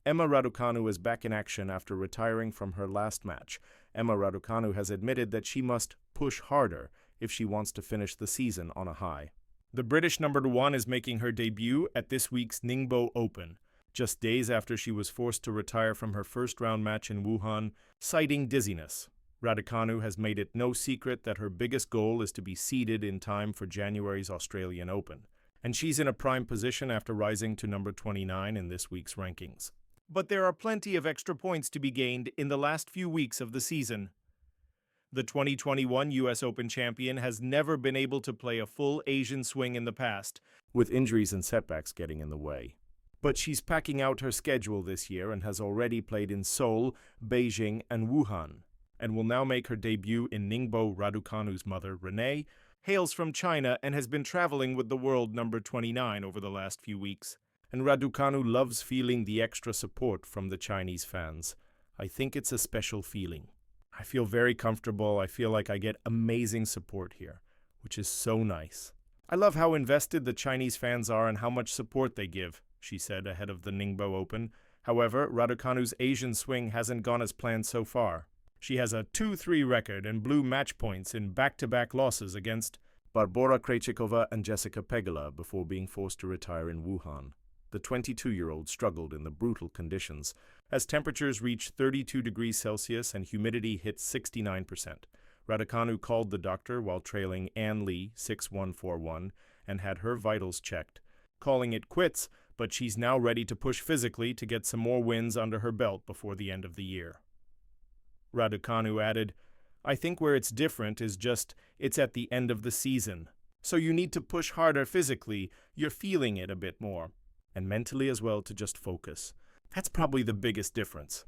Emma Raducanu is back in action after retiring from her last match. Emma Raducanu has admitted that she must push harder if she wants to finish the season on a high. The British #1 is making her debut at this week's Ningbo Open, just days after she was forced to retire from her first-round match in Wuhan, citing dizziness. Raducanu has made it no secret that her biggest goal is to be seeded in time for January's Australian Open, and she's in a prime position after rising to number 29 in this week's rankings. But there are plenty of extra points to be gained in the last few weeks of the season. The 2021 US Open champion has never been able to play a full Asian swing in the past, with injuries and setbacks getting in the way. But she's packing out her schedule this year and has already played in Seoul, Beijing, and Wuhan, and will now make her debut in Ningbo. Raducanu's mother, Renee, hails from China and has been traveling with the world number 29 over the last few weeks. And Raducanu loves feeling the extra support from the Chinese fans. I think it's a special feeling. I feel very comfortable. I feel like I get amazing support here, which is so nice. I love how invested the Chinese fans are and how much support they give, she said ahead of the Ningbo Open. However, Raducanu's Asian swing hasn't gone as planned so far. She has a 2-3 record and blew match points in back-to-back losses against Barbora Krejcikova and Jessica Pegula before being forced to retire in Wuhan. The 22-year-old struggled in the brutal conditions as temperatures reached 32 degrees Celsius and humidity hit 69%. Raducanu called the doctor while trailing Ann Lee 6-1-4-1 and had her vitals checked, calling it quits, but she's now ready to push physically to get some more wins under her belt before the end of the year. Raducanu added, "I think where it's different is just it's at the end of the season. So you need to push harder physically, you're feeling it a bit more. And mentally as well to just focus. That's probably the biggest difference."